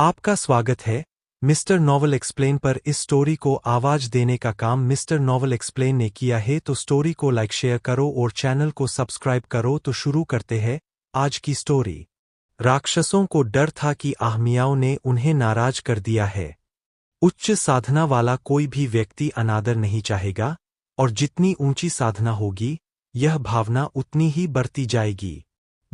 आपका स्वागत है मिस्टर नॉवल एक्सप्लेन पर। इस स्टोरी को आवाज देने का काम मिस्टर नॉवल एक्सप्लेन ने किया है, तो स्टोरी को लाइक शेयर करो और चैनल को सब्सक्राइब करो। तो शुरू करते हैं आज की स्टोरी। राक्षसों को डर था कि आहमियाओं ने उन्हें नाराज कर दिया है। उच्च साधना वाला कोई भी व्यक्ति अनादर नहीं चाहेगा, और जितनी ऊंची साधना होगी यह भावना उतनी ही बढ़ती जाएगी।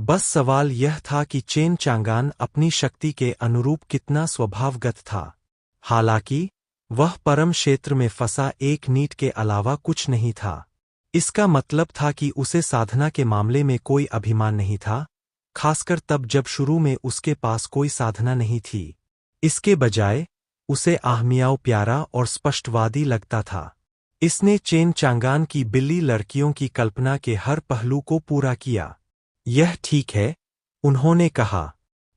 बस सवाल यह था कि चेन चांगान अपनी शक्ति के अनुरूप कितना स्वभावगत था। हालांकि वह परम क्षेत्र में फंसा एक नीट के अलावा कुछ नहीं था। इसका मतलब था कि उसे साधना के मामले में कोई अभिमान नहीं था, खासकर तब जब शुरू में उसके पास कोई साधना नहीं थी। इसके बजाय उसे आहमियाओं प्यारा और स्पष्टवादी लगता था। इसने चेन चांगान की बिल्ली लड़कियों की कल्पना के हर पहलू को पूरा किया। यह ठीक है, उन्होंने कहा।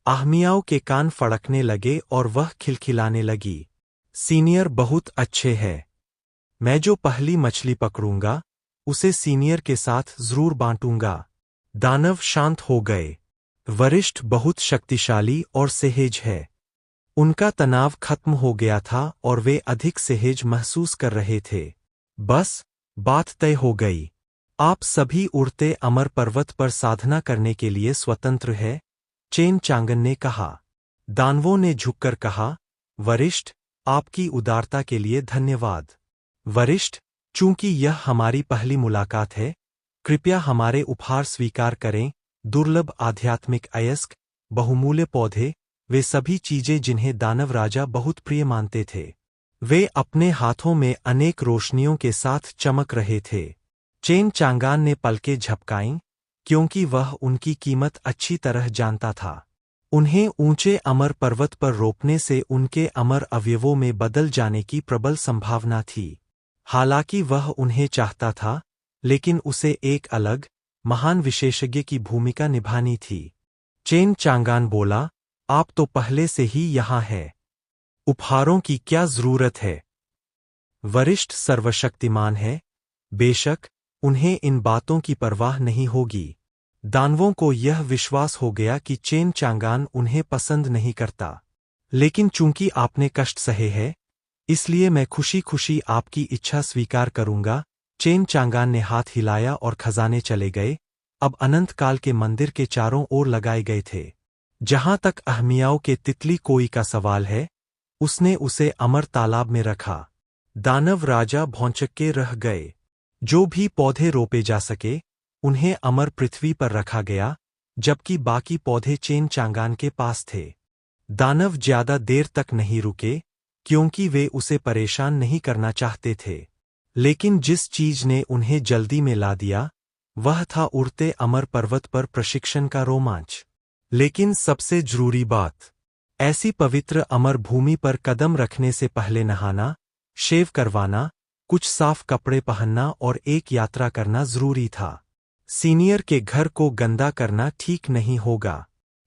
आहमियाओं के कान फड़कने लगे और वह खिलखिलाने लगी। सीनियर बहुत अच्छे हैं। मैं जो पहली मछली पकड़ूंगा उसे सीनियर के साथ जरूर बांटूंगा। दानव शांत हो गए। वरिष्ठ बहुत शक्तिशाली और सहज है। उनका तनाव खत्म हो गया था और वे अधिक सहज महसूस कर रहे थे। बस बात तय हो गई। आप सभी उड़ते अमर पर्वत पर साधना करने के लिए स्वतंत्र है, चेन चांगन ने कहा। दानवों ने झुककर कहा, वरिष्ठ, आपकी उदारता के लिए धन्यवाद। वरिष्ठ, चूंकि यह हमारी पहली मुलाकात है, कृपया हमारे उपहार स्वीकार करें। दुर्लभ आध्यात्मिक अयस्क, बहुमूल्य पौधे, वे सभी चीजें जिन्हें दानव राजा बहुत प्रिय मानते थे। वे अपने हाथों में अनेक रोशनियों के साथ चमक रहे थे। चेन चांगान ने पलकें झपकाईं, क्योंकि वह उनकी कीमत अच्छी तरह जानता था। उन्हें ऊंचे अमर पर्वत पर रोपने से उनके अमर अवयवों में बदल जाने की प्रबल संभावना थी। हालांकि वह उन्हें चाहता था, लेकिन उसे एक अलग, महान विशेषज्ञ की भूमिका निभानी थी। चेन चांगान बोला, आप तो पहले से ही यहाँ हैं। उपहारों की क्या जरूरत है? वरिष्ठ सर्वशक्तिमान है, बेशक उन्हें इन बातों की परवाह नहीं होगी। दानवों को यह विश्वास हो गया कि चेन चांगान उन्हें पसंद नहीं करता। लेकिन चूंकि आपने कष्ट सहे है, इसलिए मैं खुशी खुशी आपकी इच्छा स्वीकार करूंगा। चेन चांगान ने हाथ हिलाया और खजाने चले गए, अब अनंत काल के मंदिर के चारों ओर लगाए गए थे। जहां तक आहमियाओं के तितली कोई का सवाल है, उसने उसे अमर तालाब में रखा। दानव राजा भौंचक्के रह गए। जो भी पौधे रोपे जा सके उन्हें अमर पृथ्वी पर रखा गया, जबकि बाकी पौधे चेन चांगान के पास थे। दानव ज्यादा देर तक नहीं रुके, क्योंकि वे उसे परेशान नहीं करना चाहते थे। लेकिन जिस चीज ने उन्हें जल्दी में ला दिया वह था उड़ते अमर पर्वत पर प्रशिक्षण का रोमांच। लेकिन सबसे जरूरी बात, ऐसी पवित्र अमर भूमि पर कदम रखने से पहले नहाना, शेव करवाना, कुछ साफ कपड़े पहनना और एक यात्रा करना जरूरी था। सीनियर के घर को गंदा करना ठीक नहीं होगा।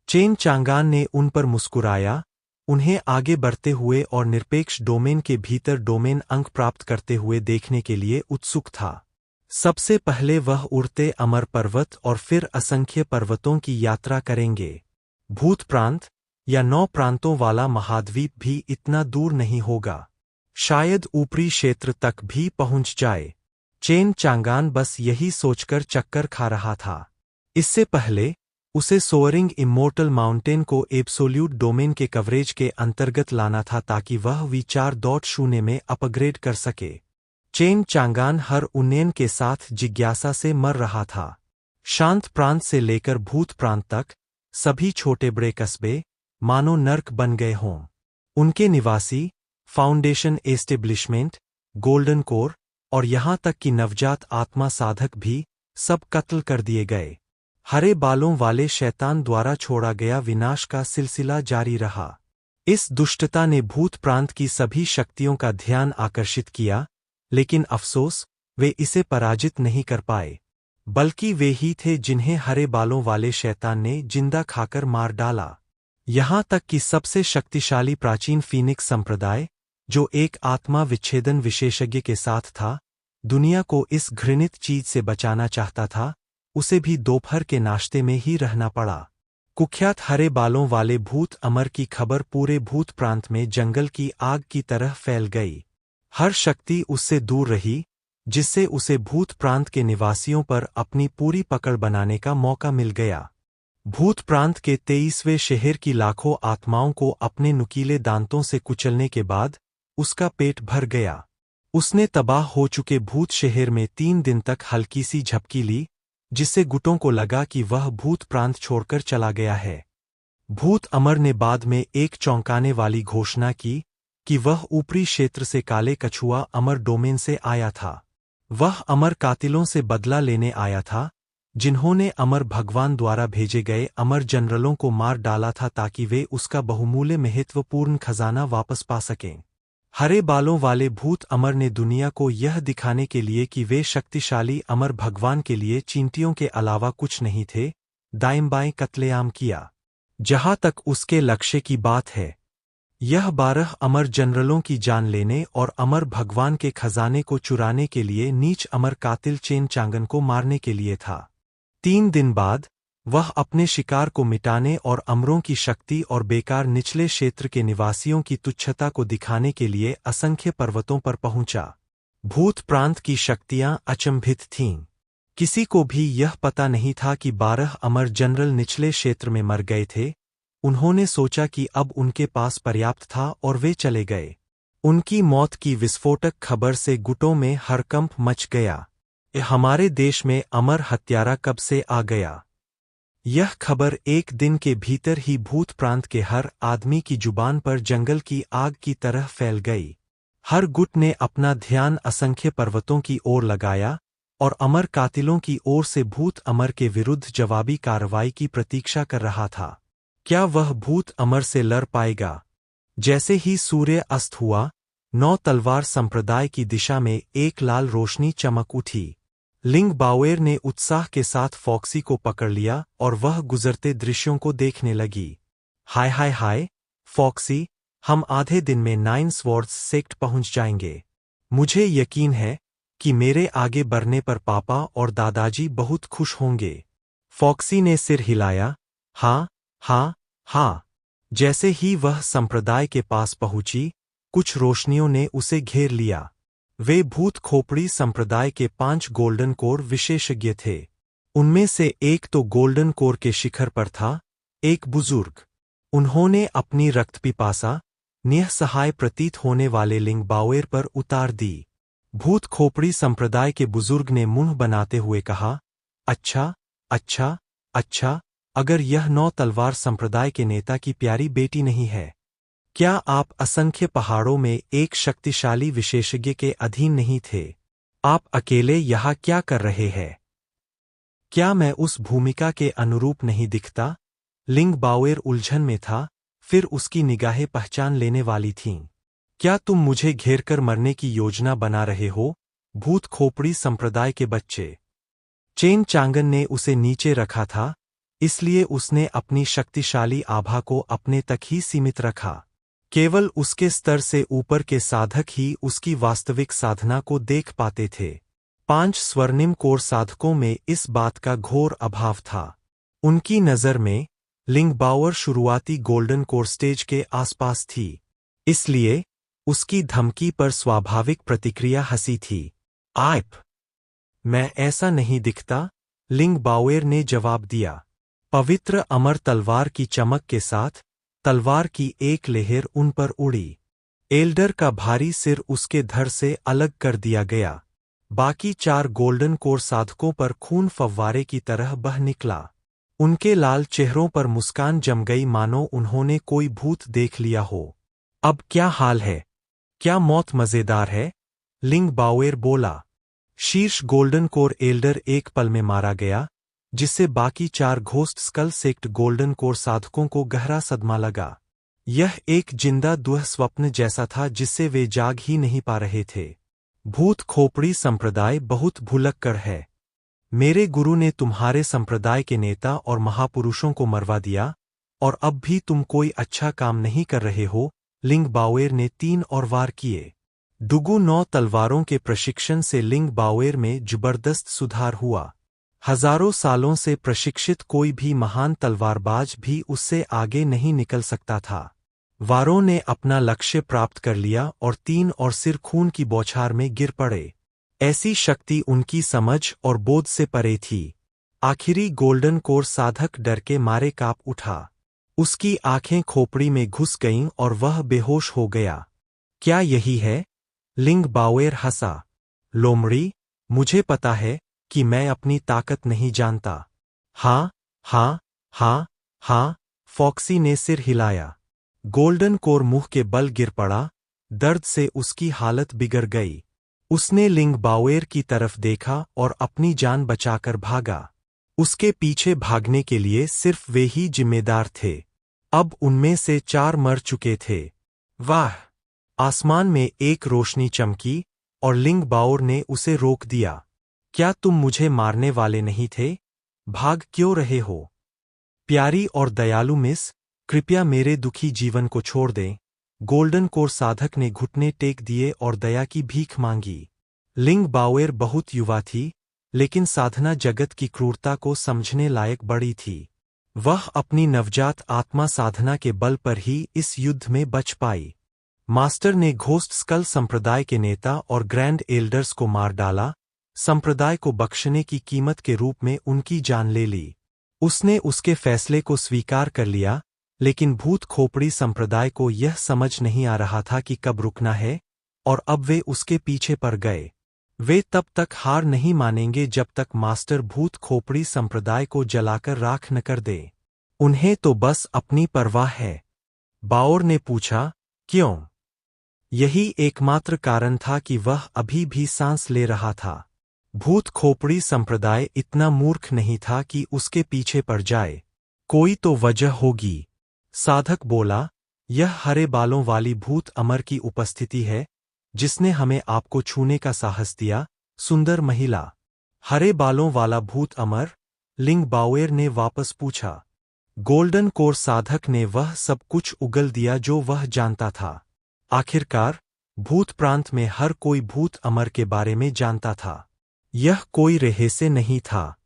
चेन चांगान ने उन पर मुस्कुराया, उन्हें आगे बढ़ते हुए और निरपेक्ष डोमेन के भीतर डोमेन अंक प्राप्त करते हुए देखने के लिए उत्सुक था। सबसे पहले वह उड़ते अमर पर्वत और फिर असंख्य पर्वतों की यात्रा करेंगे। भूत प्रांत या 9 प्रांतों वाला महाद्वीप भी इतना दूर नहीं होगा। शायद ऊपरी क्षेत्र तक भी पहुंच जाए। चेन चांगान बस यही सोचकर चक्कर खा रहा था। इससे पहले उसे सोअरिंग इमोर्टल माउंटेन को एब्सोल्यूट डोमेन के कवरेज के अंतर्गत लाना था, ताकि वह V4.0 में अपग्रेड कर सके। चेन चांगान हर उन्नयन के साथ जिज्ञासा से मर रहा था। शांत प्रांत से लेकर भूत प्रांत तक सभी छोटे बड़े कस्बे मानो नर्क बन गए हों। उनके निवासी, फाउंडेशन एस्टेब्लिशमेंट, गोल्डन कोर और यहां तक कि नवजात आत्मा साधक भी सब कत्ल कर दिए गए। हरे बालों वाले शैतान द्वारा छोड़ा गया विनाश का सिलसिला जारी रहा। इस दुष्टता ने भूत प्रांत की सभी शक्तियों का ध्यान आकर्षित किया, लेकिन अफसोस वे इसे पराजित नहीं कर पाए। बल्कि वे ही थे जिन्हें हरे बालों वाले शैतान ने जिंदा खाकर मार डाला। यहां तक कि सबसे शक्तिशाली प्राचीन फीनिक्स संप्रदाय, जो एक आत्मा विच्छेदन विशेषज्ञ के साथ था, दुनिया को इस घृणित चीज से बचाना चाहता था, उसे भी दोपहर के नाश्ते में ही रहना पड़ा। कुख्यात हरे बालों वाले भूत अमर की खबर पूरे भूत प्रांत में जंगल की आग की तरह फैल गई। हर शक्ति उससे दूर रही, जिससे उसे भूत प्रांत के निवासियों पर अपनी पूरी पकड़ बनाने का मौका मिल गया। भूत प्रांत के 23वें शहर की लाखों आत्माओं को अपने नुकीले दांतों से कुचलने के बाद उसका पेट भर गया। उसने तबाह हो चुके भूत शहर में 3 दिन तक हल्की सी झपकी ली, जिससे गुटों को लगा कि वह भूत प्रांत छोड़कर चला गया है। भूत अमर ने बाद में एक चौंकाने वाली घोषणा की कि वह ऊपरी क्षेत्र से काले कछुआ अमर डोमेन से आया था। वह अमर कातिलों से बदला लेने आया था, जिन्होंने अमर भगवान द्वारा भेजे गए अमर जनरलों को मार डाला था ताकि वे उसका बहुमूल्य महत्वपूर्ण खजाना वापस पा सकें। हरे बालों वाले भूत अमर ने दुनिया को यह दिखाने के लिए कि वे शक्तिशाली अमर भगवान के लिए चींटियों के अलावा कुछ नहीं थे, दाएं-बाएं कत्लेआम किया। जहां तक उसके लक्ष्य की बात है, यह 12 अमर जनरलों की जान लेने और अमर भगवान के खजाने को चुराने के लिए नीच अमर कातिल चेन चांगन को मारने के लिए था। 3 दिन बाद वह अपने शिकार को मिटाने और अमरों की शक्ति और बेकार निचले क्षेत्र के निवासियों की तुच्छता को दिखाने के लिए असंख्य पर्वतों पर पहुंचा। भूत प्रांत की शक्तियां अचंभित थीं। किसी को भी यह पता नहीं था कि 12 अमर जनरल निचले क्षेत्र में मर गए थे। उन्होंने सोचा कि अब उनके पास पर्याप्त था और वे चले गए। उनकी मौत की विस्फोटक खबर से गुटों में हड़कंप मच गया। हमारे देश में अमर हत्यारा कब से आ गया? यह खबर एक दिन के भीतर ही भूत प्रांत के हर आदमी की जुबान पर जंगल की आग की तरह फैल गई। हर गुट ने अपना ध्यान असंख्य पर्वतों की ओर लगाया और अमर कातिलों की ओर से भूत अमर के विरुद्ध जवाबी कार्रवाई की प्रतीक्षा कर रहा था। क्या वह भूत अमर से लड़ पाएगा? जैसे ही सूर्य अस्त हुआ, 9 तलवार संप्रदाय की दिशा में एक लाल रोशनी चमक उठी। लिंग बाओएर ने उत्साह के साथ फॉक्सी को पकड़ लिया और वह गुजरते दृश्यों को देखने लगी। हाय हाय हाय, फॉक्सी, हम आधे दिन में 9 स्वॉर्ड्स सेक्ट पहुंच जाएंगे। मुझे यकीन है कि मेरे आगे बढ़ने पर पापा और दादाजी बहुत खुश होंगे। फॉक्सी ने सिर हिलाया। हाँ, हाँ, हाँ। जैसे ही वह संप्रदाय के पास पहुंची, कुछ रोशनियों ने उसे घेर लिया। वे भूत खोपड़ी संप्रदाय के 5 गोल्डन कोर विशेषज्ञ थे। उनमें से एक तो गोल्डन कोर के शिखर पर था, एक बुजुर्ग। उन्होंने अपनी रक्तपिपासा, निःसहाय प्रतीत होने वाले लिंग बाओएर पर उतार दी। भूत खोपड़ी संप्रदाय के बुजुर्ग ने मुंह बनाते हुए कहा, अच्छा, अच्छा, अच्छा, अगर यह 9 तलवार संप्रदाय के नेता की प्यारी बेटी नहीं है, क्या आप असंख्य पहाड़ों में एक शक्तिशाली विशेषज्ञ के अधीन नहीं थे? आप अकेले यहाँ क्या कर रहे हैं? क्या मैं उस भूमिका के अनुरूप नहीं दिखता? लिंग बाओएर उलझन में था, फिर उसकी निगाहें पहचान लेने वाली थीं। क्या तुम मुझे घेरकर मरने की योजना बना रहे हो, भूत खोपड़ी संप्रदाय के बच्चे? चेन चांगन ने उसे नीचे रखा था, इसलिए उसने अपनी शक्तिशाली आभा को अपने तक ही सीमित रखा। केवल उसके स्तर से ऊपर के साधक ही उसकी वास्तविक साधना को देख पाते थे। 5 स्वर्णिम कोर साधकों में इस बात का घोर अभाव था। उनकी नज़र में लिंग बाओएर शुरुआती गोल्डन कोर स्टेज के आसपास थी, इसलिए उसकी धमकी पर स्वाभाविक प्रतिक्रिया हंसी थी। आप, मैं ऐसा नहीं दिखता, लिंग बाओएर ने जवाब दिया। पवित्र अमर तलवार की चमक के साथ तलवार की एक लहर उन पर उड़ी। एल्डर का भारी सिर उसके धड़ से अलग कर दिया गया। बाकी 4 गोल्डन कोर साधकों पर खून फव्वारे की तरह बह निकला। उनके लाल चेहरों पर मुस्कान जम गई मानो उन्होंने कोई भूत देख लिया हो। अब क्या हाल है? क्या मौत मजेदार है? लिंग बाओएर बोला। शीर्ष गोल्डन कोर एल्डर एक पल में मारा गया, जिससे बाकी 4 ghost skull sect golden core साधकों को गहरा सदमा लगा। यह एक जिंदा दुःस्वप्न जैसा था जिससे वे जाग ही नहीं पा रहे थे। भूत खोपड़ी संप्रदाय बहुत भुलक्कड़ है। मेरे गुरु ने तुम्हारे संप्रदाय के नेता और महापुरुषों को मरवा दिया, और अब भी तुम कोई अच्छा काम नहीं कर रहे हो। लिंग बाओएर ने 3 और वार किए। डुगु 9 तलवारों के प्रशिक्षण से लिंग बाओएर में जबरदस्त सुधार हुआ। हजारों सालों से प्रशिक्षित कोई भी महान तलवारबाज भी उससे आगे नहीं निकल सकता था। वारों ने अपना लक्ष्य प्राप्त कर लिया और तीन और सिर खून की बौछार में गिर पड़े। ऐसी शक्ति उनकी समझ और बोध से परे थी। आखिरी गोल्डन कोर साधक डर के मारे कांप उठा। उसकी आंखें खोपड़ी में घुस गईं और वह बेहोश हो गया। क्या यही है? लिंग बाओएर हंसा। लोमड़ी, मुझे पता है कि मैं अपनी ताकत नहीं जानता। हाँ, हाँ, हाँ, हाँ, फॉक्सी ने सिर हिलाया। गोल्डन कोर मुंह के बल गिर पड़ा। दर्द से उसकी हालत बिगड़ गई। उसने लिंग बाओएर की तरफ देखा और अपनी जान बचाकर भागा। उसके पीछे भागने के लिए सिर्फ वे ही जिम्मेदार थे। अब उनमें से 4 मर चुके थे। वाह! आसमान में एक रोशनी चमकी और लिंग बाओर ने उसे रोक दिया। क्या तुम मुझे मारने वाले नहीं थे? भाग क्यों रहे हो? प्यारी और दयालु मिस, कृपया मेरे दुखी जीवन को छोड़ दें। गोल्डन कोर साधक ने घुटने टेक दिए और दया की भीख मांगी। लिंग बाओएर बहुत युवा थी, लेकिन साधना जगत की क्रूरता को समझने लायक बड़ी थी। वह अपनी नवजात आत्मा साधना के बल पर ही इस युद्ध में बच पाई। मास्टर ने घोस्ट स्कल संप्रदाय के नेता और ग्रैंड एल्डर्स को मार डाला, संप्रदाय को बख्शने की कीमत के रूप में उनकी जान ले ली। उसने उसके फैसले को स्वीकार कर लिया, लेकिन भूत खोपड़ी संप्रदाय को यह समझ नहीं आ रहा था कि कब रुकना है, और अब वे उसके पीछे पड़ गए। वे तब तक हार नहीं मानेंगे जब तक मास्टर भूत खोपड़ी संप्रदाय को जलाकर राख न कर दे। उन्हें तो बस अपनी परवाह है। बाओर ने पूछा, क्यों? यही एकमात्र कारण था कि वह अभी भी सांस ले रहा था। भूत खोपड़ी संप्रदाय इतना मूर्ख नहीं था कि उसके पीछे पड़ जाए। कोई तो वजह होगी। साधक बोला, यह हरे बालों वाली भूत अमर की उपस्थिति है, जिसने हमें आपको छूने का साहस दिया, सुंदर महिला। हरे बालों वाला भूत अमर? लिंग बाओएर ने वापस पूछा। गोल्डन कोर साधक ने वह सब कुछ उगल दिया जो वह जानता था। आखिरकार, भूत प्रांत में हर कोई भूत अमर के बारे में जानता था। यह कोई रहस्य नहीं था।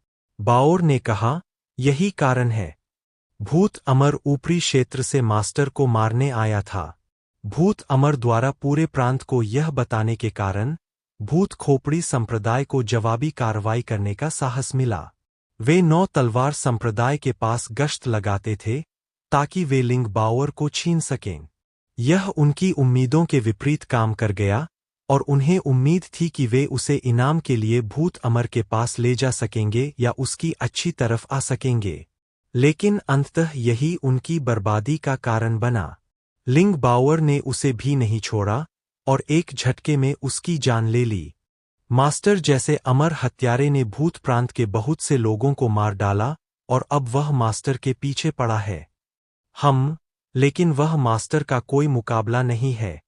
बाओर ने कहा, यही कारण है। भूत अमर ऊपरी क्षेत्र से मास्टर को मारने आया था। भूत अमर द्वारा पूरे प्रांत को यह बताने के कारण भूत खोपड़ी संप्रदाय को जवाबी कार्रवाई करने का साहस मिला। वे 9 तलवार संप्रदाय के पास गश्त लगाते थे, ताकि वे लिंग बाओर को छीन सकें। यह उनकी उम्मीदों के विपरीत काम कर गया, और उन्हें उम्मीद थी कि वे उसे इनाम के लिए भूत अमर के पास ले जा सकेंगे या उसकी अच्छी तरफ आ सकेंगे। लेकिन अंततः यही उनकी बर्बादी का कारण बना। लिंग बाओर ने उसे भी नहीं छोड़ा, और एक झटके में उसकी जान ले ली। मास्टर जैसे अमर हत्यारे ने भूत प्रांत के बहुत से लोगों को मार डाला, और अब वह मास्टर के पीछे पड़ा है। लेकिन वह मास्टर का कोई मुकाबला नहीं है।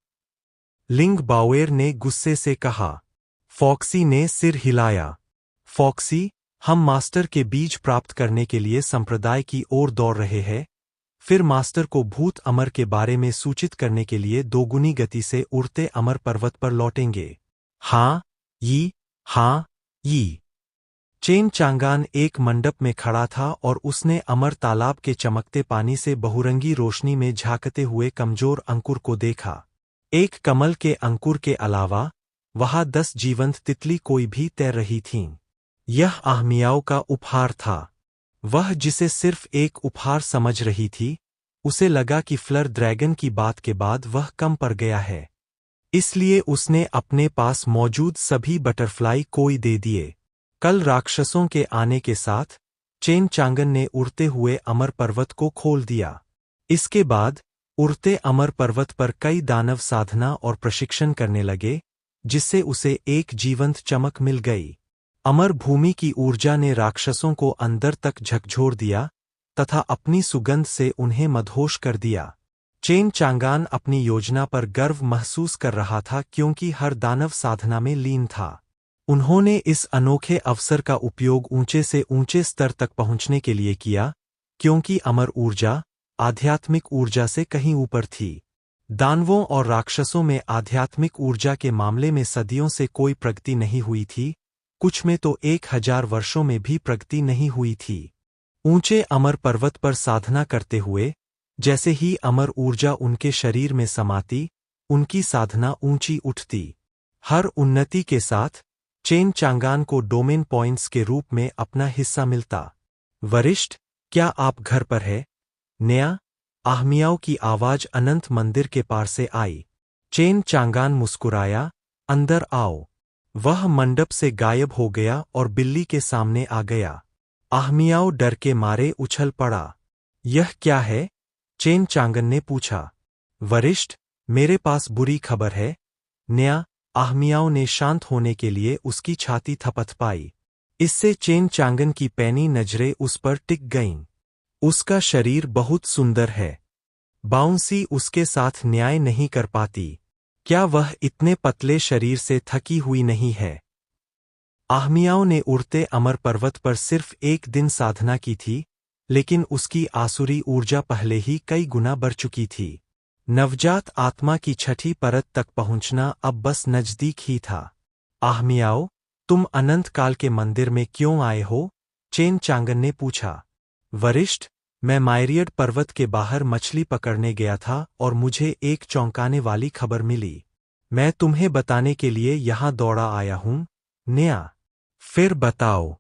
लिंग बाओएर ने गुस्से से कहा। फॉक्सी ने सिर हिलाया। फॉक्सी, हम मास्टर के बीज प्राप्त करने के लिए संप्रदाय की ओर दौड़ रहे हैं, फिर मास्टर को भूत अमर के बारे में सूचित करने के लिए दोगुनी गति से उड़ते अमर पर्वत पर लौटेंगे। हाँ, ये। चेन चांगान एक मंडप में खड़ा था और उसने अमर तालाब के चमकते पानी से बहुरंगी रोशनी में झांकते हुए कमजोर अंकुर को देखा। एक कमल के अंकुर के अलावा वहां 10 जीवंत तितली कोई भी तैर रही थीं। यह आहमियाओं का उपहार था। वह जिसे सिर्फ एक उपहार समझ रही थी, उसे लगा कि फ्लर ड्रैगन की बात के बाद वह कम पड़ गया है। इसलिए उसने अपने पास मौजूद सभी बटरफ्लाई कोई दे दिए। कल राक्षसों के आने के साथ चेन चांगन ने उड़ते हुए अमर पर्वत को खोल दिया। इसके बाद उड़ते अमर पर्वत पर कई दानव साधना और प्रशिक्षण करने लगे, जिससे उसे एक जीवंत चमक मिल गई। अमर भूमि की ऊर्जा ने राक्षसों को अंदर तक झकझोर दिया तथा अपनी सुगंध से उन्हें मदहोश कर दिया। चेन चांगान अपनी योजना पर गर्व महसूस कर रहा था क्योंकि हर दानव साधना में लीन था। उन्होंने इस अनोखे अवसर का उपयोग ऊंचे से ऊंचे स्तर तक पहुंचने के लिए किया, क्योंकि अमर ऊर्जा आध्यात्मिक ऊर्जा से कहीं ऊपर थी। दानवों और राक्षसों में आध्यात्मिक ऊर्जा के मामले में सदियों से कोई प्रगति नहीं हुई थी, कुछ में तो 1000 वर्षों में भी प्रगति नहीं हुई थी। ऊंचे अमर पर्वत पर साधना करते हुए जैसे ही अमर ऊर्जा उनके शरीर में समाती, उनकी साधना ऊंची उठती। हर उन्नति के साथ चेन चांगान को डोमेन पॉइंट्स के रूप में अपना हिस्सा मिलता। वरिष्ठ, क्या आप घर पर है? नया आहमियाओं की आवाज अनंत मंदिर के पार से आई। चेन चांगान मुस्कुराया, अंदर आओ। वह मंडप से गायब हो गया और बिल्ली के सामने आ गया। आहमियाओं डर के मारे उछल पड़ा। यह क्या है? चेन चांगन ने पूछा। वरिष्ठ, मेरे पास बुरी खबर है। नया आहमियाओं ने शांत होने के लिए उसकी छाती थपथपाई। इससे चेन चांगन की पैनी नजरें उस पर टिक गईं। उसका शरीर बहुत सुंदर है। बाउंसी उसके साथ न्याय नहीं कर पाती। क्या वह इतने पतले शरीर से थकी हुई नहीं है? आहमियाओं ने उड़ते अमर पर्वत पर सिर्फ एक दिन साधना की थी, लेकिन उसकी आसुरी ऊर्जा पहले ही कई गुना बढ़ चुकी थी। नवजात आत्मा की छठी परत तक पहुंचना अब बस नजदीक ही था। आहमियाओ, तुम अनंत काल के मंदिर में क्यों आए हो? चेन चांगन ने पूछा। वरिष्ठ, मैं मायरियड पर्वत के बाहर मछली पकड़ने गया था और मुझे एक चौंकाने वाली खबर मिली। मैं तुम्हें बताने के लिए यहां दौड़ा आया हूं। नया, फिर बताओ।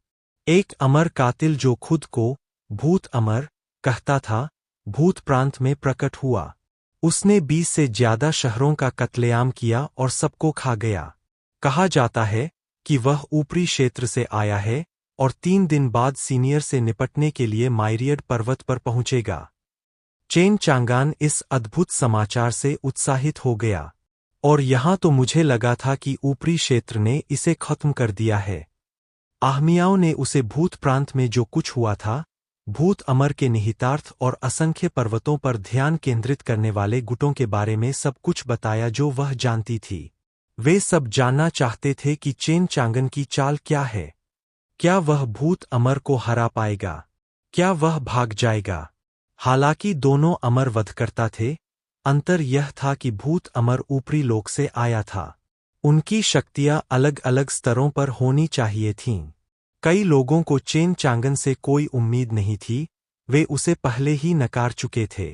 एक अमर कातिल जो खुद को भूत अमर कहता था, भूत प्रांत में प्रकट हुआ। उसने 20 से ज्यादा शहरों का कत्लेआम किया और सबको खा गया। कहा जाता है कि वह ऊपरी क्षेत्र से आया है और 3 दिन बाद सीनियर से निपटने के लिए मायरियड पर्वत पर पहुंचेगा। चेन चांगान इस अद्भुत समाचार से उत्साहित हो गया। और यहां तो मुझे लगा था कि ऊपरी क्षेत्र ने इसे खत्म कर दिया है। आहमियाओं ने उसे भूत प्रांत में जो कुछ हुआ था, भूत अमर के निहितार्थ और असंख्य पर्वतों पर ध्यान केंद्रित करने वाले गुटों के बारे में सब कुछ बताया जो वह जानती थी। वे सब जानना चाहते थे कि चेन चांगन की चाल क्या है। क्या वह भूत अमर को हरा पाएगा? क्या वह भाग जाएगा? हालांकि दोनों अमर वधकर्ता थे, अंतर यह था कि भूत अमर ऊपरी लोक से आया था। उनकी शक्तियां अलग अलग स्तरों पर होनी चाहिए थीं। कई लोगों को चेन चांगन से कोई उम्मीद नहीं थी, वे उसे पहले ही नकार चुके थे।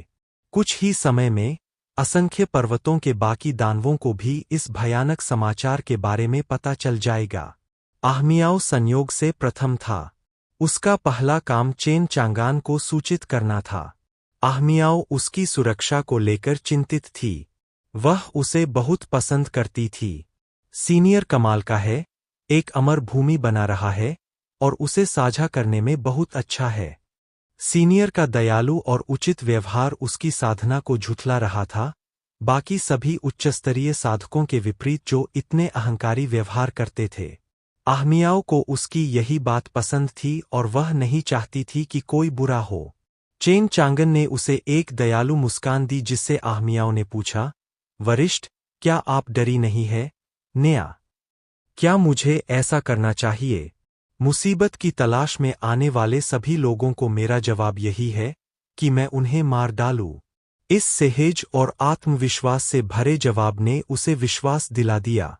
कुछ ही समय में असंख्य पर्वतों के बाकी दानवों को भी इस भयानक समाचार के बारे में पता चल जाएगा। आहमियाओं संयोग से प्रथम था। उसका पहला काम चेन चांगान को सूचित करना था। आहमियाओं उसकी सुरक्षा को लेकर चिंतित थी। वह उसे बहुत पसंद करती थी। सीनियर कमाल का है, एक अमर भूमि बना रहा है और उसे साझा करने में बहुत अच्छा है। सीनियर का दयालु और उचित व्यवहार उसकी साधना को झुठला रहा था, बाकी सभी उच्चस्तरीय साधकों के विपरीत जो इतने अहंकारी व्यवहार करते थे। आहमियाओं को उसकी यही बात पसंद थी और वह नहीं चाहती थी कि कोई बुरा हो। चेन चांगन ने उसे एक दयालु मुस्कान दी जिससे आहमियाओं ने पूछा, वरिष्ठ, क्या आप डरी नहीं है? नया, क्या मुझे ऐसा करना चाहिए? मुसीबत की तलाश में आने वाले सभी लोगों को मेरा जवाब यही है कि मैं उन्हें मार डालूं। इस सहज और आत्मविश्वास से भरे जवाब ने उसे विश्वास दिला दिया।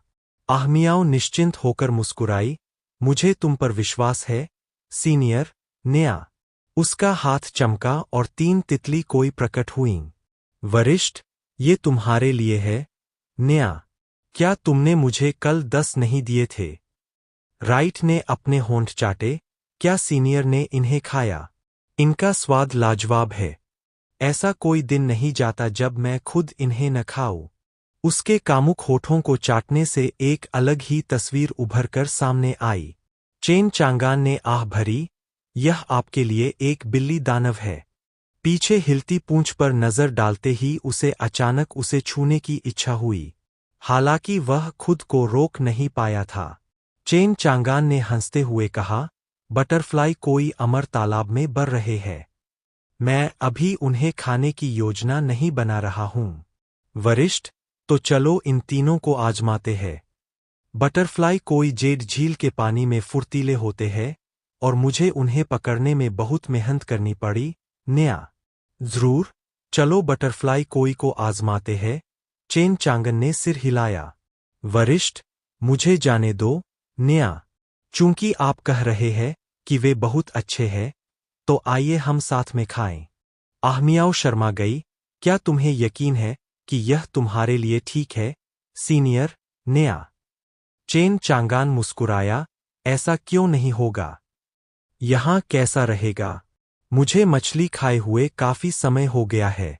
आहमियाओं निश्चिंत होकर मुस्कुराई, मुझे तुम पर विश्वास है, सीनियर। नया, उसका हाथ चमका और 3 तितली कोई प्रकट हुईं। वरिष्ठ, ये तुम्हारे लिए है। नया, क्या तुमने मुझे कल 10 नहीं दिए थे? राइट ने अपने होंठ चाटे, क्या सीनियर ने इन्हें खाया? इनका स्वाद लाजवाब है। ऐसा कोई दिन नहीं जाता जब मैं खुद इन्हें न खाऊं। उसके कामुक होठों को चाटने से एक अलग ही तस्वीर उभर कर सामने आई। चेन चांगान ने आह भरी, यह आपके लिए एक बिल्ली दानव है। पीछे हिलती पूंछ पर नजर डालते ही उसे अचानक उसे छूने की इच्छा हुई। हालांकि वह खुद को रोक नहीं पाया था। चेन चांगान ने हंसते हुए कहा, बटरफ्लाई कोई अमर तालाब में बढ़ रहे हैं। मैं अभी उन्हें खाने की योजना नहीं बना रहा हूं। वरिष्ठ, तो चलो इन तीनों को आजमाते हैं। बटरफ्लाई कोई जेड झील के पानी में फुर्तीले होते हैं और मुझे उन्हें पकड़ने में बहुत मेहनत करनी पड़ी। नया, जरूर, चलो बटरफ्लाई कोई को आजमाते हैं। चेन चांगन ने सिर हिलाया। वरिष्ठ, मुझे जाने दो। नया, चूंकि आप कह रहे हैं कि वे बहुत अच्छे हैं, तो आइए हम साथ में खाएं। आहमियाओ शर्मा गई। क्या तुम्हें यकीन है कि यह तुम्हारे लिए ठीक है, सीनियर? नेया। चेन चांगान मुस्कुराया। ऐसा क्यों नहीं होगा? यहां कैसा रहेगा? मुझे मछली खाए हुए काफी समय हो गया है।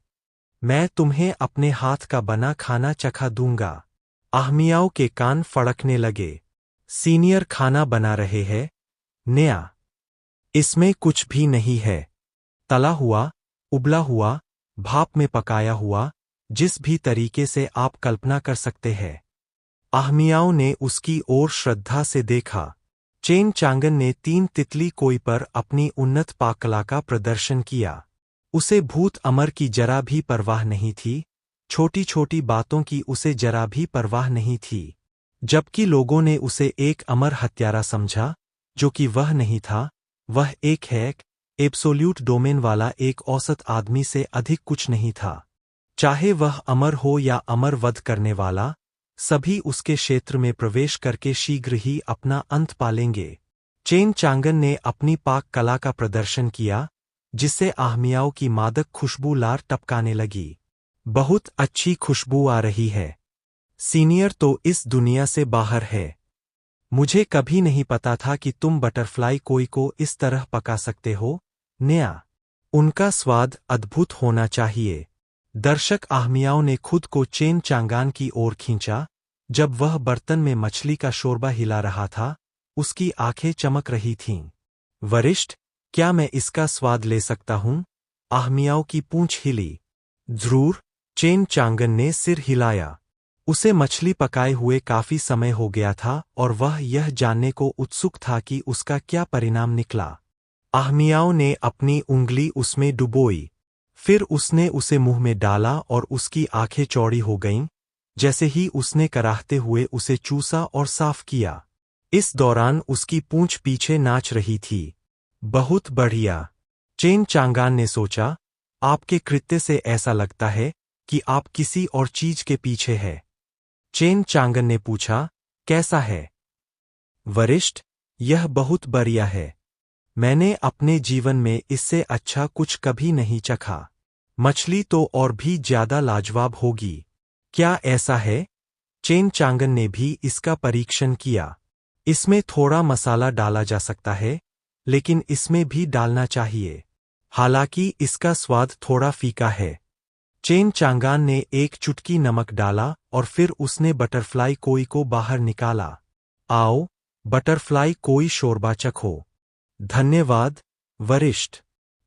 मैं तुम्हें अपने हाथ का बना खाना चखा दूंगा। आहमियाओं के कान फड़कने लगे। सीनियर खाना बना रहे हैं? नेया। इसमें कुछ भी नहीं है। तला हुआ, उबला हुआ, भाप में पकाया हुआ, जिस भी तरीके से आप कल्पना कर सकते हैं। आहमियाओं ने उसकी ओर श्रद्धा से देखा। चेन चांगन ने 3 तितली कोई पर अपनी उन्नत पाककला का प्रदर्शन किया। उसे भूत अमर की जरा भी परवाह नहीं थी, छोटी छोटी बातों की उसे जरा भी परवाह नहीं थी। जबकि लोगों ने उसे एक अमर हत्यारा समझा, जो कि वह नहीं था। वह एक हैक, एब्सोल्यूट डोमेन वाला एक औसत आदमी से अधिक कुछ नहीं था। चाहे वह अमर हो या अमर वध करने वाला, सभी उसके क्षेत्र में प्रवेश करके शीघ्र ही अपना अंत पालेंगे। चेन चांगन ने अपनी पाक कला का प्रदर्शन किया, जिससे आहमियाओं की मादक खुशबू लार टपकाने लगी। बहुत अच्छी खुशबू आ रही है। सीनियर तो इस दुनिया से बाहर है। मुझे कभी नहीं पता था कि तुम बटरफ्लाई कोई को इस तरह पका सकते हो, नेया। उनका स्वाद अद्भुत होना चाहिए। दर्शक आहमियाओं ने खुद को चेन चांगान की ओर खींचा। जब वह बर्तन में मछली का शोरबा हिला रहा था, उसकी आंखें चमक रही थीं। वरिष्ठ, क्या मैं इसका स्वाद ले सकता हूं? आहमियाओं की पूंछ हिली। जरूर, चेन चांगन ने सिर हिलाया। उसे मछली पकाए हुए काफी समय हो गया था और वह यह जानने को उत्सुक था कि उसका क्या परिणाम निकला। आहमियाओं ने अपनी उंगली उसमें डुबोई। फिर उसने उसे मुंह में डाला और उसकी आंखें चौड़ी हो गईं। जैसे ही उसने कराहते हुए उसे चूसा और साफ किया। इस दौरान उसकी पूंछ पीछे नाच रही थी। बहुत बढ़िया। चेन चांगान ने सोचा, आपके कृत्य से ऐसा लगता है कि आप किसी और चीज के पीछे है। चेन चांगन ने पूछा, कैसा है? वरिष्ठ, यह बहुत बढ़िया है। मैंने अपने जीवन में इससे अच्छा कुछ कभी नहीं चखा। मछली तो और भी ज्यादा लाजवाब होगी। क्या ऐसा है? चेन चांगन ने भी इसका परीक्षण किया। इसमें थोड़ा मसाला डाला जा सकता है, लेकिन इसमें भी डालना चाहिए। हालांकि इसका स्वाद थोड़ा फीका है। चेन चांगान ने एक चुटकी नमक डाला और फिर उसने बटरफ्लाई कोई को बाहर निकाला। आओ, बटरफ्लाई कोई शोरबा चखो। धन्यवाद, वरिष्ठ।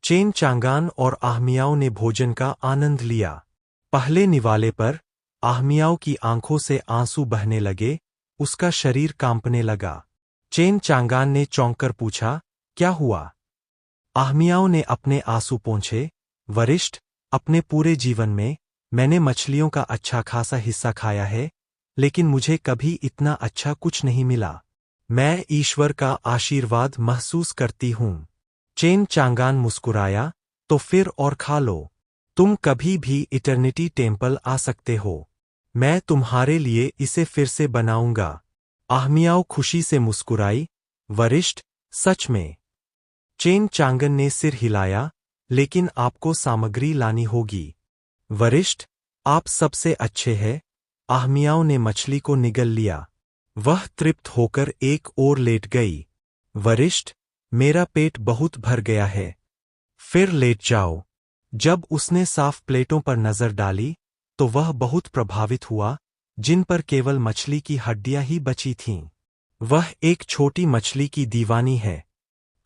चेन चांगान और आहमियाओं ने भोजन का आनंद लिया। पहले निवाले पर आहमियाओं की आंखों से आंसू बहने लगे, उसका शरीर कांपने लगा। चेन चांगान ने चौंककर पूछा, क्या हुआ? आहमियाओं ने अपने आंसू पोंछे। वरिष्ठ, अपने पूरे जीवन में मैंने मछलियों का अच्छा खासा हिस्सा खाया है, लेकिन मुझे कभी इतना अच्छा कुछ नहीं मिला। मैं ईश्वर का आशीर्वाद महसूस करती हूं। चेन चांगान मुस्कुराया, तो फिर और खा लो। तुम कभी भी इटर्निटी टेम्पल आ सकते हो। मैं तुम्हारे लिए इसे फिर से बनाऊंगा। आहमियाओं खुशी से मुस्कुराई। वरिष्ठ, सच में? चेन चांगन ने सिर हिलाया, लेकिन आपको सामग्री लानी होगी। वरिष्ठ, आप सबसे अच्छे हैं। आहमियाओं ने मछली को निगल लिया। वह तृप्त होकर एक ओर लेट गई। वरिष्ठ, मेरा पेट बहुत भर गया है। फिर लेट जाओ। जब उसने साफ प्लेटों पर नजर डाली, तो वह बहुत प्रभावित हुआ, जिन पर केवल मछली की हड्डियां ही बची थीं। वह एक छोटी मछली की दीवानी है।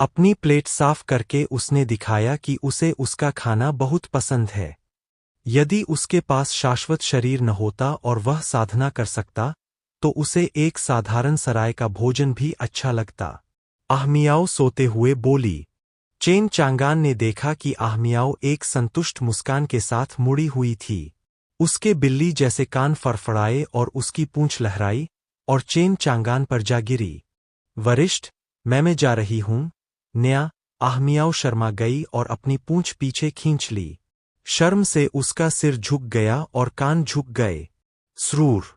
अपनी प्लेट साफ करके उसने दिखाया कि उसे उसका खाना बहुत पसंद है। यदि उसके पास शाश्वत शरीर न होता और वह साधना कर सकता, तो उसे एक साधारण सराय का भोजन भी अच्छा लगता। आहमियाओं सोते हुए बोली। चेन चांगान ने देखा कि आहमियाओं एक संतुष्ट मुस्कान के साथ मुड़ी हुई थी। उसके बिल्ली जैसे कान फड़फड़ाए और उसकी पूंछ लहराई और चेन चांगान पर जा गिरी। वरिष्ठ, मैं जा रही हूं। न्या। आहमियाओं शर्मा गई और अपनी पूंछ पीछे खींच ली। शर्म से उसका सिर झुक गया और कान झुक गए। स्रूर।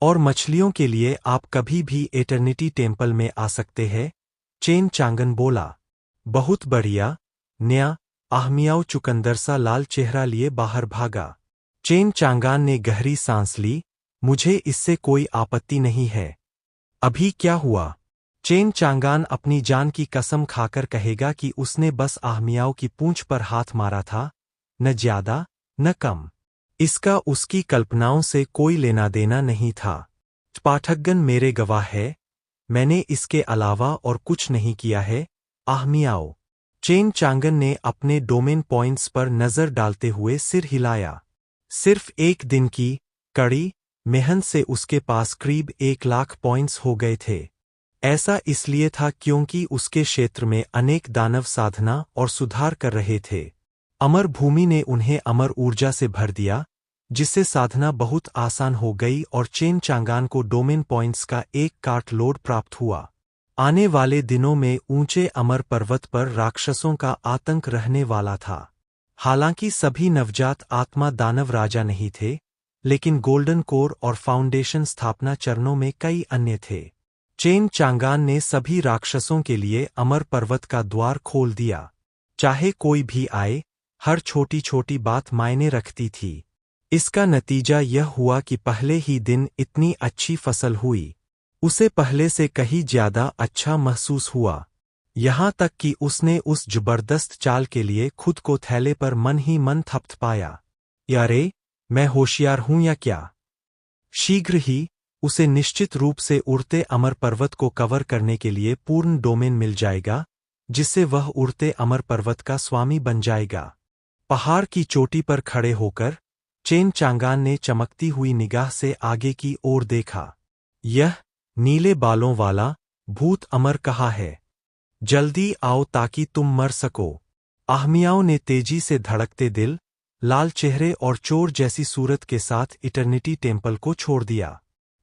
और मछलियों के लिए आप कभी भी एटर्निटी टेम्पल में आ सकते हैं। चेन चांगन बोला। बहुत बढ़िया। न्या। आहमियाओ चुकंदर सा लाल चेहरा लिए बाहर भागा। चेन चांगान ने गहरी सांस ली। मुझे इससे कोई आपत्ति नहीं है। अभी क्या हुआ? चेन चांगान अपनी जान की कसम खाकर कहेगा कि उसने बस आहमियाओ की पूंछ पर हाथ मारा था, न ज्यादा न कम। इसका उसकी कल्पनाओं से कोई लेना देना नहीं था। पाठकगण मेरे गवाह है, मैंने इसके अलावा और कुछ नहीं किया है। आहमियाओ। चेन चांगन ने अपने डोमेन पॉइंट्स पर नजर डालते हुए सिर हिलाया। सिर्फ एक दिन की कड़ी मेहनत से उसके पास करीब 1 लाख पॉइंट्स हो गए थे। ऐसा इसलिए था क्योंकि उसके क्षेत्र में अनेक दानव साधना और सुधार कर रहे थे। अमर भूमि ने उन्हें अमर ऊर्जा से भर दिया, जिससे साधना बहुत आसान हो गई और चेन चांगान को डोमेन पॉइंट्स का एक कार्ट लोड प्राप्त हुआ। आने वाले दिनों में ऊंचे अमर पर्वत पर राक्षसों का आतंक रहने वाला था। हालांकि सभी नवजात आत्मा दानव राजा नहीं थे, लेकिन गोल्डन कोर और फाउंडेशन स्थापना चरणों में कई अन्य थे। चेन चांगान ने सभी राक्षसों के लिए अमर पर्वत का द्वार खोल दिया। चाहे कोई भी आए, हर छोटी छोटी बात मायने रखती थी। इसका नतीजा यह हुआ कि पहले ही दिन इतनी अच्छी फसल हुई, उसे पहले से कहीं ज्यादा अच्छा महसूस हुआ। यहां तक कि उसने उस जबरदस्त चाल के लिए खुद को थैले पर मन ही मन थपथपाया। यारे, मैं होशियार हूं या क्या? शीघ्र ही उसे निश्चित रूप से उड़ते अमर पर्वत को कवर करने के लिए पूर्ण डोमेन मिल जाएगा, जिससे वह उड़ते अमर पर्वत का स्वामी बन जाएगा। पहाड़ की चोटी पर खड़े होकर चेन चांगान ने चमकती हुई निगाह से आगे की ओर देखा। यह नीले बालों वाला भूत अमर कहाँ है? जल्दी आओ ताकि तुम मर सको। आहमियाओं ने तेजी से धड़कते दिल, लाल चेहरे और चोर जैसी सूरत के साथ इटर्निटी टेम्पल को छोड़ दिया।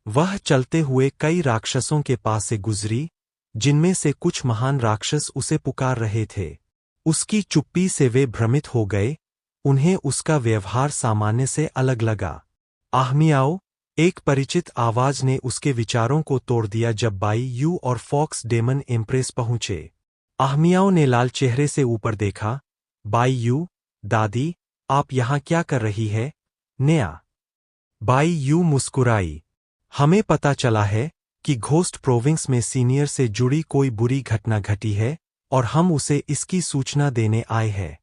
वह चलते हुए कई राक्षसों के पास से गुजरी, जिनमें से कुछ महान राक्षस उसे पुकार रहे थे। उसकी चुप्पी से वे भ्रमित हो गए, उन्हें उसका व्यवहार सामान्य से अलग लगा। आहमियाओ, एक परिचित आवाज ने उसके विचारों को तोड़ दिया जब बाई यू और फॉक्स डेमन एम्प्रेस पहुंचे। आहमियाओ ने लाल चेहरे से ऊपर देखा। बाई यू, दादी, आप यहां क्या कर रही है? नया। बाई यू मुस्कुराई। हमें पता चला है कि घोस्ट प्रोविंस में सीनियर से जुड़ी कोई बुरी घटना घटी है और हम उसे इसकी सूचना देने आए हैं।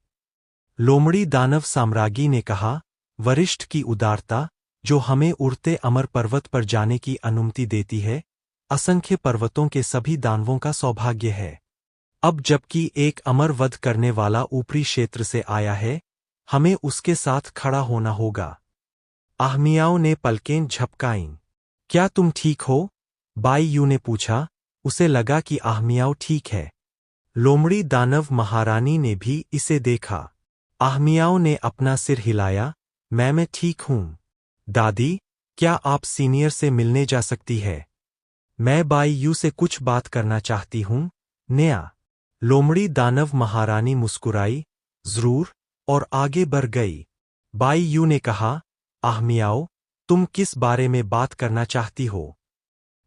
लोमड़ी दानव साम्राज्ञी ने कहा, वरिष्ठ की उदारता, जो हमें उड़ते अमर पर्वत पर जाने की अनुमति देती है, असंख्य पर्वतों के सभी दानवों का सौभाग्य है। अब जबकि एक अमर वध करने वाला ऊपरी क्षेत्र से आया है, हमें उसके साथ खड़ा होना होगा। आहमियाओं ने पलकें झपकाईं। क्या तुम ठीक हो? बाई यू ने पूछा। उसे लगा कि आहमियाओ ठीक है। लोमड़ी दानव महारानी ने भी इसे देखा। आहमियाओ ने अपना सिर हिलाया। मैं ठीक हूं। दादी, क्या आप सीनियर से मिलने जा सकती है? मैं बाई यू से कुछ बात करना चाहती हूं। नया। लोमड़ी दानव महारानी मुस्कुराई। जरूर, और आगे बढ़ गई। बाई यू ने कहा, आहमियाओ, तुम किस बारे में बात करना चाहती हो?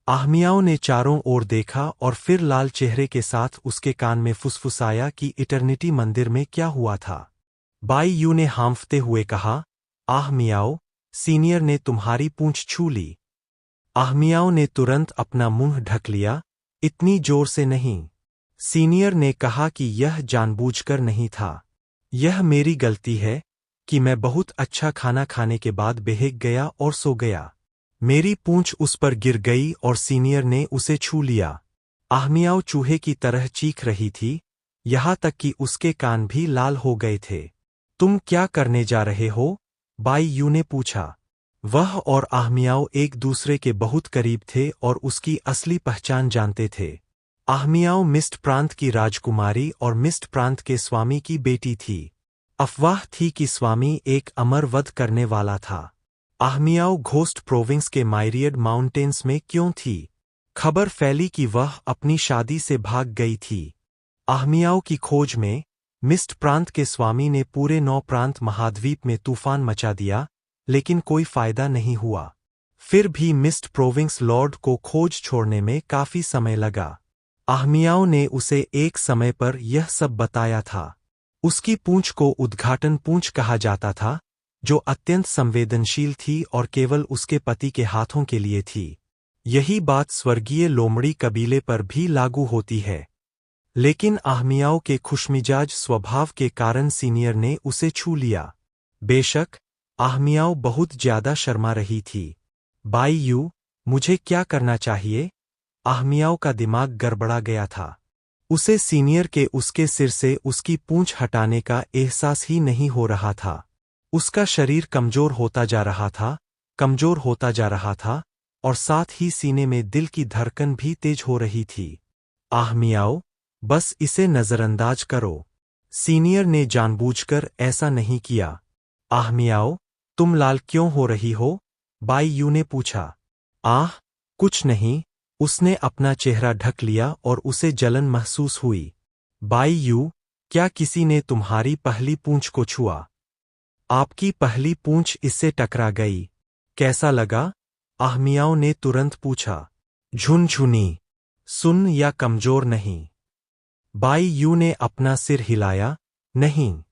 आहमियाओ ने चारों ओर देखा और फिर लाल चेहरे के साथ उसके कान में फुसफुसाया कि इटर्निटी मंदिर में क्या हुआ था। बाई यू ने हांफते हुए कहा, आहमियाओ, सीनियर ने तुम्हारी पूंछ छू ली। आहमियाओ ने तुरंत अपना मुंह ढक लिया। इतनी जोर से नहीं। सीनियर ने कहा कि यह जानबूझकर नहीं था। यह मेरी गलती है कि मैं बहुत अच्छा खाना खाने के बाद बेहक गया और सो गया। मेरी पूंछ उस पर गिर गई और सीनियर ने उसे छू लिया। आहमियाओ चूहे की तरह चीख रही थी, यहां तक कि उसके कान भी लाल हो गए थे। तुम क्या करने जा रहे हो? बाई यू ने पूछा। वह और आहमियाओ एक दूसरे के बहुत करीब थे और उसकी असली पहचान जानते थे। आहमियाओ मिस्ट प्रांत की राजकुमारी और मिस्ट प्रांत के स्वामी की बेटी थी। अफवाह थी कि स्वामी एक अमर वध करने वाला था। आहमियाओ घोस्ट प्रोविंस के माइरियड माउंटेन्स में क्यों थी? खबर फैली कि वह अपनी शादी से भाग गई थी। आहमियाओ की खोज में मिस्ट प्रांत के स्वामी ने पूरे 9 प्रांत महाद्वीप में तूफान मचा दिया, लेकिन कोई फायदा नहीं हुआ। फिर भी मिस्ट प्रोविंस लॉर्ड को खोज छोड़ने में काफी समय लगा। आहमियाओं ने उसे एक समय पर यह सब बताया था। उसकी पूंछ को उद्घाटन पूंछ कहा जाता था, जो अत्यंत संवेदनशील थी और केवल उसके पति के हाथों के लिए थी। यही बात स्वर्गीय लोमड़ी कबीले पर भी लागू होती है। लेकिन आहमियाओं के खुशमिजाज स्वभाव के कारण सीनियर ने उसे छू लिया। बेशक आहमियाओं बहुत ज्यादा शर्मा रही थी। बाई यू, मुझे क्या करना चाहिए? आहमियाओं का दिमाग गड़बड़ा गया था। उसे सीनियर के उसके सिर से उसकी पूंछ हटाने का एहसास ही नहीं हो रहा था। उसका शरीर कमजोर होता जा रहा था, कमजोर होता जा रहा था, और साथ ही सीने में दिल की धड़कन भी तेज हो रही थी। आहमियाओ, बस इसे नजरअंदाज करो। सीनियर ने जानबूझकर ऐसा नहीं किया। आहमियाओ, तुम लाल क्यों हो रही हो? बाई यू ने पूछा। कुछ नहीं, उसने अपना चेहरा ढक लिया और उसे जलन महसूस हुई। बाई यू, क्या किसी ने तुम्हारी पहली पूंछ को छुआ? आपकी पहली पूंछ इससे टकरा गई। कैसा लगा? आहमियाओं ने तुरंत पूछा। झुनझुनी, सुन या कमजोर नहीं? बाई यू ने अपना सिर हिलाया। नहीं।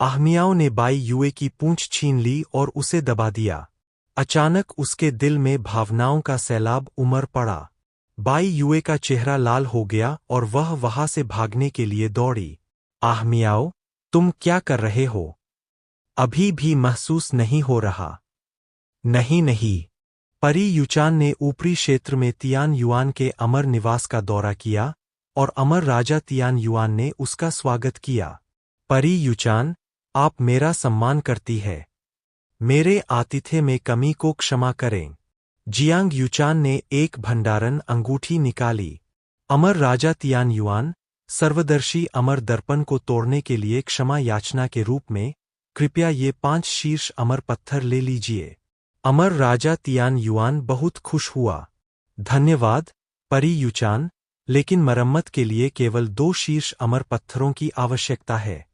आहमियाओं ने बाई यूए की पूंछ छीन ली और उसे दबा दिया। अचानक उसके दिल में भावनाओं का सैलाब उमड़ पड़ा। बाई यूए का चेहरा लाल हो गया और वह वहां से भागने के लिए दौड़ी। आहमियाओ, तुम क्या कर रहे हो? अभी भी महसूस नहीं हो रहा? नहीं नहीं। परी युचान ने ऊपरी क्षेत्र में तियान युआन के अमर निवास का दौरा किया और अमर राजा तियान युआन ने उसका स्वागत किया। परी युचान, आप मेरा सम्मान करती है। मेरे आतिथ्य में कमी को क्षमा करें। जियांग युचान ने एक भंडारण अंगूठी निकाली। अमर राजा तियान युआन, सर्वदर्शी अमर दर्पण को तोड़ने के लिए क्षमा याचना के रूप में कृपया ये 5 शीर्ष अमर पत्थर ले लीजिए। अमर राजा तियान युआन बहुत खुश हुआ। धन्यवाद, परी युचान, लेकिन मरम्मत के लिए केवल 2 शीर्ष अमर पत्थरों की आवश्यकता है।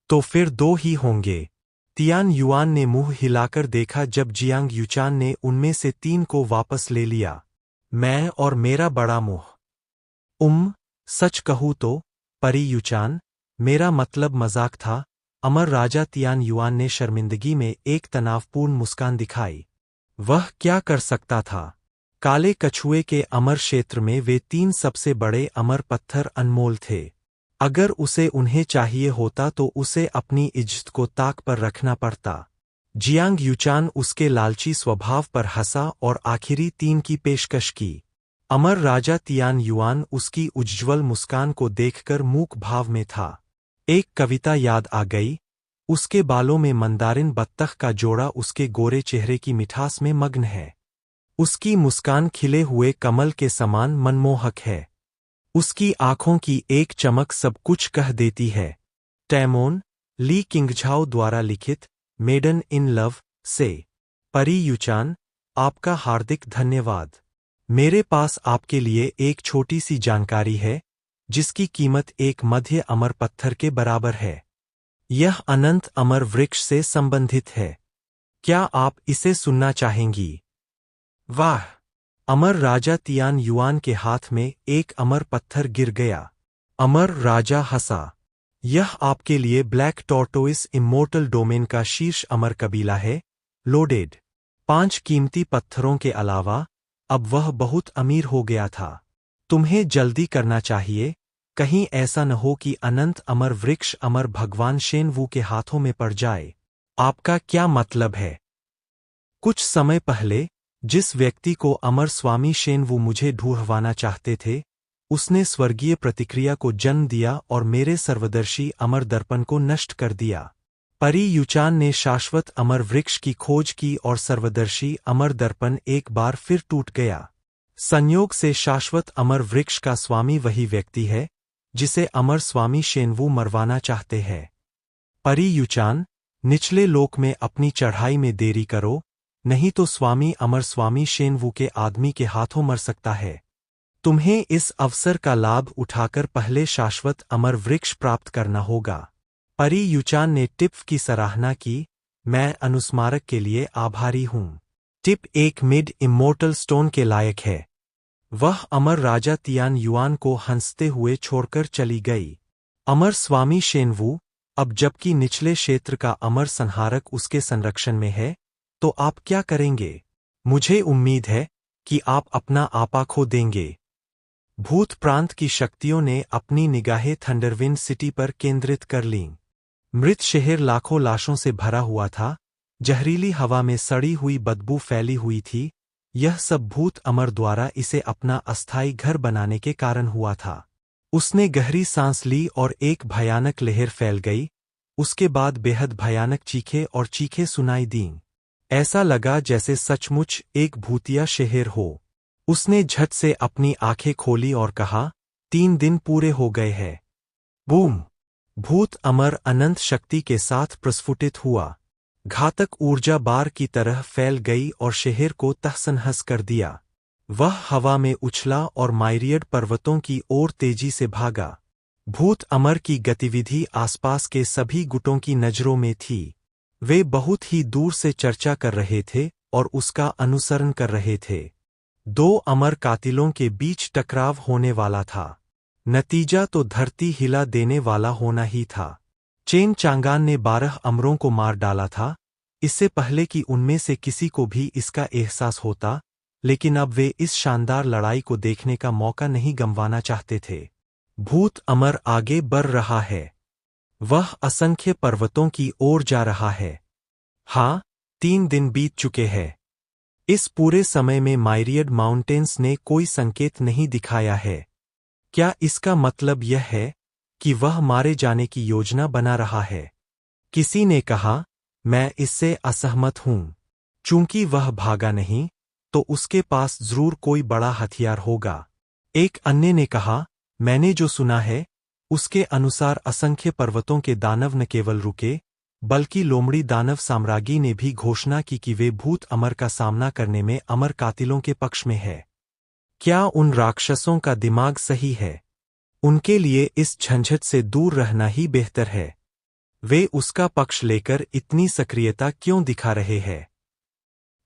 तो फिर 2 ही होंगे। तियान युआन ने मुंह हिलाकर देखा जब जियांग युचान ने उनमें से 3 को वापस ले लिया। मैं और मेरा बड़ा मुंह। सच कहूँ तो, परी युचान, मेरा मतलब मजाक था। अमर राजा तियान युआन ने शर्मिंदगी में एक तनावपूर्ण मुस्कान दिखाई। वह क्या कर सकता था? काले कछुए के अमर क्षेत्र में वे 3 सबसे बड़े अमर पत्थर अनमोल थे। अगर उसे उन्हें चाहिए होता तो उसे अपनी इज्जत को ताक पर रखना पड़ता। जियांग युचान उसके लालची स्वभाव पर हंसा और आखिरी 3 की पेशकश की। अमर राजा तियान युआन उसकी उज्ज्वल मुस्कान को देखकर मूक भाव में था। एक कविता याद आ गई। उसके बालों में मंदारिन बत्तख का जोड़ा उसके गोरे चेहरे की मिठास में मग्न है। उसकी मुस्कान खिले हुए कमल के समान मनमोहक है। उसकी आंखों की एक चमक सब कुछ कह देती है। टैमोन ली किंगझाओ द्वारा लिखित मेडन इन लव से। परी युचान, आपका हार्दिक धन्यवाद। मेरे पास आपके लिए एक छोटी सी जानकारी है, जिसकी कीमत एक मध्य अमर पत्थर के बराबर है। यह अनंत अमर वृक्ष से संबंधित है। क्या आप इसे सुनना चाहेंगी? वाह! अमर राजा तियान युआन के हाथ में एक अमर पत्थर गिर गया। अमर राजा हंसा। यह आपके लिए ब्लैक टॉर्टोइस इमोर्टल डोमेन का शीर्ष अमर कबीला है, लोडेड। 5 कीमती पत्थरों के अलावा अब वह बहुत अमीर हो गया था। तुम्हें जल्दी करना चाहिए, कहीं ऐसा न हो कि अनंत अमर वृक्ष अमर भगवान शेनवू के हाथों में पड़ जाए। आपका क्या मतलब है? कुछ समय पहले जिस व्यक्ति को अमर स्वामी शेनवू मुझे ढूंढवाना चाहते थे, उसने स्वर्गीय प्रतिक्रिया को जन्म दिया और मेरे सर्वदर्शी अमर दर्पण को नष्ट कर दिया। परी युचान ने शाश्वत अमर वृक्ष की खोज की और सर्वदर्शी अमर दर्पण एक बार फिर टूट गया। संयोग से शाश्वत अमर वृक्ष का स्वामी वही व्यक्ति है, जिसे अमर स्वामी शेनवू मरवाना चाहते हैं। परी युचान, निचले लोक में अपनी चढ़ाई में देरी करो, नहीं तो स्वामी अमर स्वामी शेनवू के आदमी के हाथों मर सकता है। तुम्हें इस अवसर का लाभ उठाकर पहले शाश्वत अमर वृक्ष प्राप्त करना होगा। परी युचान ने टिप्फ की सराहना की। मैं अनुस्मारक के लिए आभारी हूँ। टिप एक मिड इमोर्टल स्टोन के लायक है। वह अमर राजा तियान युआन को हंसते हुए छोड़कर चली गई। अमर स्वामी शेनवू, अब जबकि निचले क्षेत्र का अमर संहारक उसके संरक्षण में है, तो आप क्या करेंगे? मुझे उम्मीद है कि आप अपना आपा खो देंगे। भूत प्रांत की शक्तियों ने अपनी निगाहें थंडरविंड सिटी पर केंद्रित कर लीं। मृत शहर लाखों लाशों से भरा हुआ था, जहरीली हवा में सड़ी हुई बदबू फैली हुई थी। यह सब भूत अमर द्वारा इसे अपना अस्थायी घर बनाने के कारण हुआ था। उसने गहरी सांस ली और एक भयानक लहर फैल गई। उसके बाद बेहद भयानक चीखें और चीखें सुनाई दीं। ऐसा लगा जैसे सचमुच एक भूतिया शहर हो। उसने झट से अपनी आंखें खोली और कहा, 3 दिन पूरे हो गए हैं। बूम! भूत अमर अनंत शक्ति के साथ प्रस्फुटित हुआ। घातक ऊर्जा बार की तरह फैल गई और शहर को तहस-नहस कर दिया। वह हवा में उछला और माइरियड पर्वतों की ओर तेजी से भागा। भूत अमर की गतिविधि आसपास के सभी गुटों की नजरों में थी। वे बहुत ही दूर से चर्चा कर रहे थे और उसका अनुसरण कर रहे थे। 2 अमर कातिलों के बीच टकराव होने वाला था। नतीजा तो धरती हिला देने वाला होना ही था। चेन चांगान ने 12 अमरों को मार डाला था, इससे पहले कि उनमें से किसी को भी इसका एहसास होता, लेकिन अब वे इस शानदार लड़ाई को देखने का मौका नहीं गंवाना चाहते थे। भूत अमर आगे बढ़ रहा है। वह असंख्य पर्वतों की ओर जा रहा है। हाँ, 3 दिन बीत चुके हैं। इस पूरे समय में माइरियड माउंटेन्स ने कोई संकेत नहीं दिखाया है। क्या इसका मतलब यह है कि वह मारे जाने की योजना बना रहा है? किसी ने कहा, मैं इससे असहमत हूं। चूंकि वह भागा नहीं, तो उसके पास जरूर कोई बड़ा हथियार होगा। एक अन्य ने कहा, मैंने जो सुना है, उसके अनुसार असंख्य पर्वतों के दानव न केवल रुके, बल्कि लोमड़ी दानव साम्राज्ञी ने भी घोषणा की कि वे भूत अमर का सामना करने में अमर कातिलों के पक्ष में है। क्या उन राक्षसों का दिमाग सही है? उनके लिए इस झंझट से दूर रहना ही बेहतर है। वे उसका पक्ष लेकर इतनी सक्रियता क्यों दिखा रहे हैं?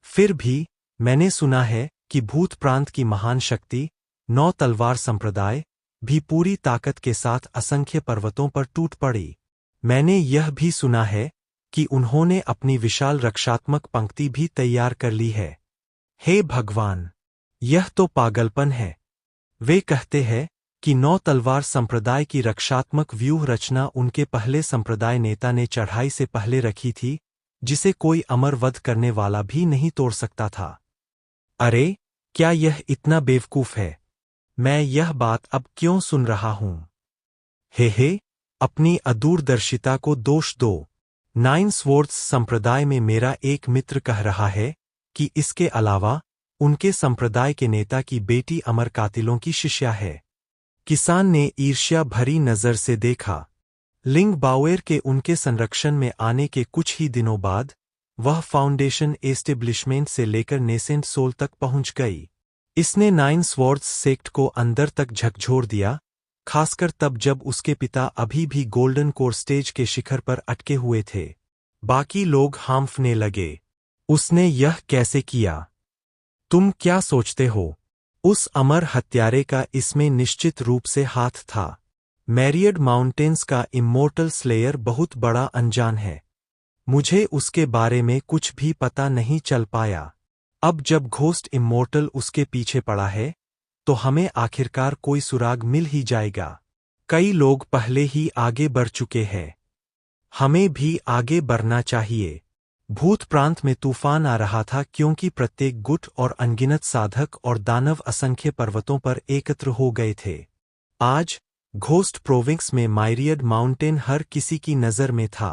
फिर भी, मैंने सुना है कि भूत प्रांत की महान शक्ति, 9 तलवार संप्रदाय, भी पूरी ताकत के साथ असंख्य पर्वतों पर टूट पड़ी। मैंने यह भी सुना है कि उन्होंने अपनी विशाल रक्षात्मक पंक्ति भी तैयार कर ली है। हे भगवान! यह तो पागलपन है। वे कहते हैं कि 9 तलवार संप्रदाय की रक्षात्मक व्यूह रचना उनके पहले संप्रदाय नेता ने चढ़ाई से पहले रखी थी, जिसे कोई अमर वध करने वाला भी नहीं तोड़ सकता था। अरे, क्या यह इतना बेवकूफ है? मैं यह बात अब क्यों सुन रहा हूं? हे, अपनी अदूरदर्शिता को दोष दो। 9 स्वॉर्ड्स संप्रदाय में मेरा एक मित्र कह रहा है कि इसके अलावा उनके संप्रदाय के नेता की बेटी अमर कातिलों की शिष्या है। किसान ने ईर्ष्या भरी नजर से देखा। लिंग बाओएर के उनके संरक्षण में आने के कुछ ही दिनों बाद, वह फाउंडेशन एस्टेब्लिशमेंट से लेकर नेसेंट सोल तक पहुंच गई। इसने 9 स्वॉर्ड्स सेक्ट को अंदर तक झकझोर दिया, खासकर तब जब उसके पिता अभी भी गोल्डन कोर स्टेज के शिखर पर अटके हुए थे। बाकी लोग हांफने लगे। उसने यह कैसे किया? तुम क्या सोचते हो? उस अमर हत्यारे का इसमें निश्चित रूप से हाथ था। मैरियड माउंटेन्स का इमोर्टल स्लेयर बहुत बड़ा अनजान है। मुझे उसके बारे में कुछ भी पता नहीं चल पाया। अब जब घोस्ट इमोर्टल उसके पीछे पड़ा है, तो हमें आखिरकार कोई सुराग मिल ही जाएगा। कई लोग पहले ही आगे बढ़ चुके हैं। हमें भी आगे बढ़ना चाहिए। भूत प्रांत में तूफान आ रहा था क्योंकि प्रत्येक गुट और अनगिनत साधक और दानव असंख्य पर्वतों पर एकत्र हो गए थे। आज, घोस्ट प्रोविंस में माइरियड माउंटेन हर किसी की नज़र में था।